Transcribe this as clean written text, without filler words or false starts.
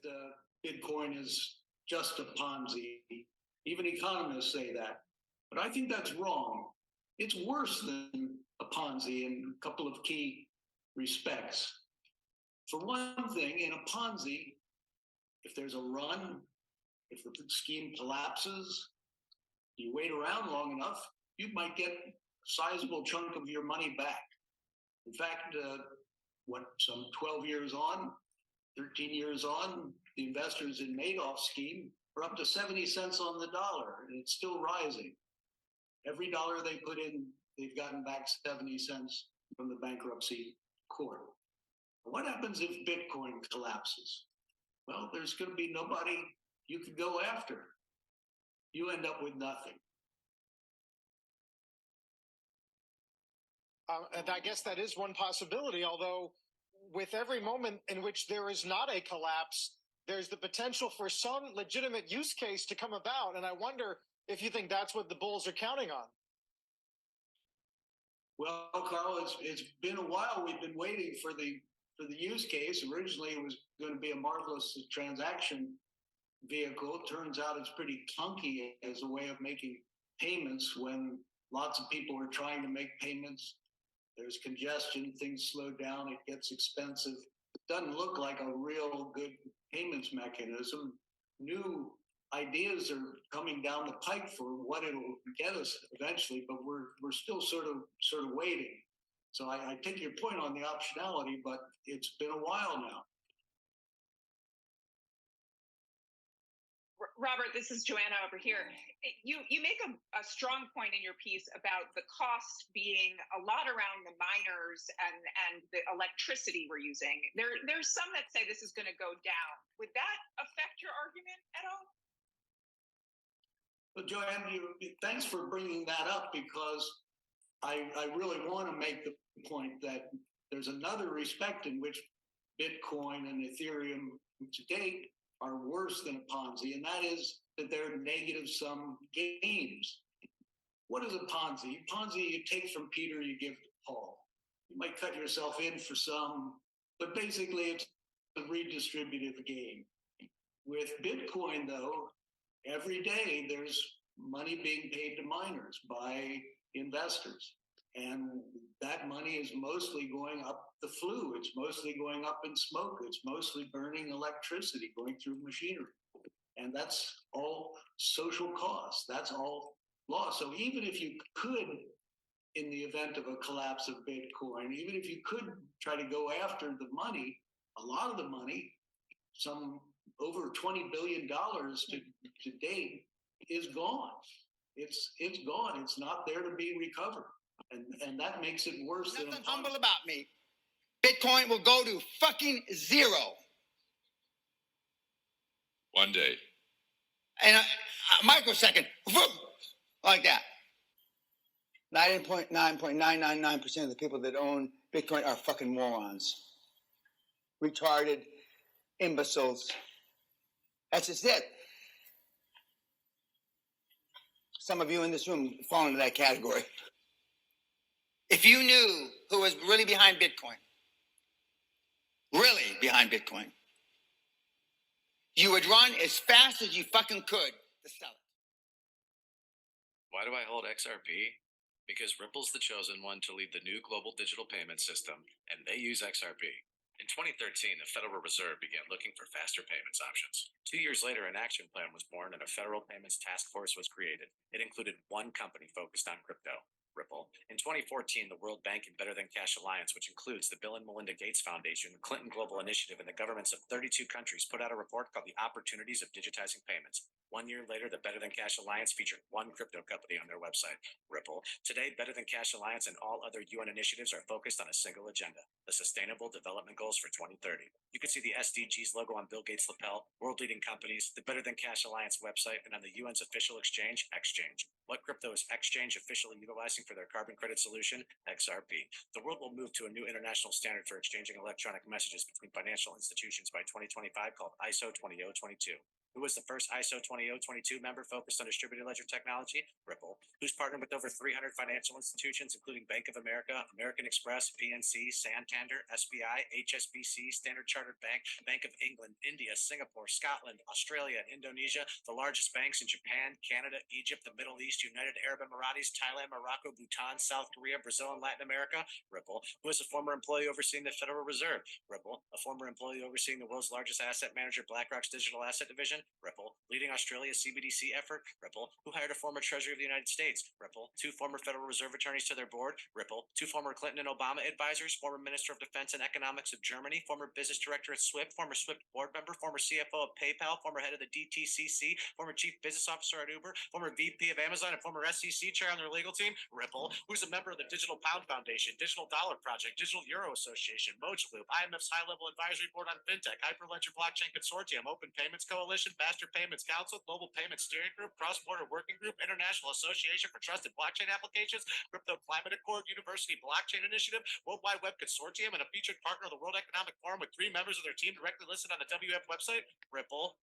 that Bitcoin is just a Ponzi. Even economists say that. But I think that's wrong. It's worse than a Ponzi in a couple of key respects. For one thing, in a Ponzi, if there's a run, if the scheme collapses, you wait around long enough, you might get a sizable chunk of your money back. In fact, some 12 years on, 13 years on, the investors in Madoff's scheme are up to 70 cents on the dollar, and it's still rising. Every dollar they put in, they've gotten back 70 cents from the bankruptcy court. What happens if Bitcoin collapses? Well, there's going to be nobody you could go after. You end up with nothing. And I guess that is one possibility, although with every moment in which there is not a collapse, there's the potential for some legitimate use case to come about. And I wonder if you think that's what the bulls are counting on. Well, Carl, it's been a while. We've been waiting for the use case. Originally, it was going to be a marvelous transaction vehicle. It turns out it's pretty clunky as a way of making payments when lots of people are trying to make payments. There's congestion, things slow down, it gets expensive. It doesn't look like a real good payments mechanism. New ideas are coming down the pike for what it'll get us eventually, but we're still sort of waiting. So I take your point on the optionality, but it's been a while now. Robert, this is Joanna over here. You make a strong point in your piece about the cost being a lot around the miners and the electricity we're using. There's some that say this is going to go down. Would that affect your argument at all? Well, Joanne, thanks for bringing that up, because I really want to make the point that there's another respect in which Bitcoin and Ethereum to date are worse than a Ponzi, and that is that they're negative-sum games. What is a Ponzi? Ponzi, you take from Peter, you give to Paul. You might cut yourself in for some, but basically it's a redistributive game. With Bitcoin, though, every day there's money being paid to miners by investors. And that money is mostly going up the flue. It's mostly going up in smoke. It's mostly burning electricity, going through machinery. And that's all social costs. That's all loss. So even if you could, in the event of a collapse of Bitcoin, even if you could try to go after the money, a lot of the money, some over $20 billion to date, is gone. It's gone. It's not there to be recovered. And that makes it worse. Nothing humble about me. Bitcoin will go to fucking zero. One day. And a microsecond, whoop, like that. 99.999% of the people that own Bitcoin are fucking morons. Retarded imbeciles. That's just it. Some of you in this room fall into that category. If you knew who was really behind Bitcoin, you would run as fast as you fucking could to sell it. Why do I hold XRP? Because Ripple's the chosen one to lead the new global digital payment system, and they use XRP. In 2013, the Federal Reserve began looking for faster payments options. 2 years later, an action plan was born and a federal payments task force was created. It included one company focused on crypto, Ripple. In 2014, the World Bank and Better Than Cash Alliance, which includes the Bill and Melinda Gates Foundation, Clinton Global Initiative, and the governments of 32 countries, put out a report called The Opportunities of Digitizing Payments. 1 year later, the Better Than Cash Alliance featured one crypto company on their website, Ripple. Today, Better Than Cash Alliance and all other UN initiatives are focused on a single agenda, the Sustainable Development Goals for 2030. You can see the SDGs logo on Bill Gates' lapel, world-leading companies, the Better Than Cash Alliance website, and on the UN's official exchange, Exchange. What crypto is Exchange officially utilizing for their carbon credit solution? XRP. The world will move to a new international standard for exchanging electronic messages between financial institutions by 2025 called ISO 20022. who was the first ISO 20022 member focused on distributed ledger technology, Ripple, who's partnered with over 300 financial institutions, including Bank of America, American Express, PNC, Santander, SBI, HSBC, Standard Chartered Bank, Bank of England, India, Singapore, Scotland, Australia, and Indonesia, the largest banks in Japan, Canada, Egypt, the Middle East, United Arab Emirates, Thailand, Morocco, Bhutan, South Korea, Brazil, and Latin America, Ripple, who is a former employee overseeing the Federal Reserve, Ripple, a former employee overseeing the world's largest asset manager, BlackRock's digital asset division, Ripple, leading Australia's CBDC effort, Ripple, who hired a former Treasury of the United States, Ripple, 2 former Federal Reserve attorneys to their board, Ripple, 2 former Clinton and Obama advisors, former Minister of Defense and Economics of Germany, former business director at SWIFT, former SWIFT board member, former CFO of PayPal, former head of the DTCC, former chief business officer at Uber, former VP of Amazon, and former SEC chair on their legal team, Ripple, who's a member of the Digital Pound Foundation, Digital Dollar Project, Digital Euro Association, Mojaloop, IMF's high-level advisory board on fintech, Hyperledger Blockchain Consortium, Open Payments Coalition, Faster Payments Council, Global Payments Steering Group, Cross-Border Working Group, International Association for Trusted Blockchain Applications, Crypto Climate Accord, University Blockchain Initiative, World Wide Web Consortium, and a featured partner of the World Economic Forum with 3 members of their team directly listed on the WF website, Ripple,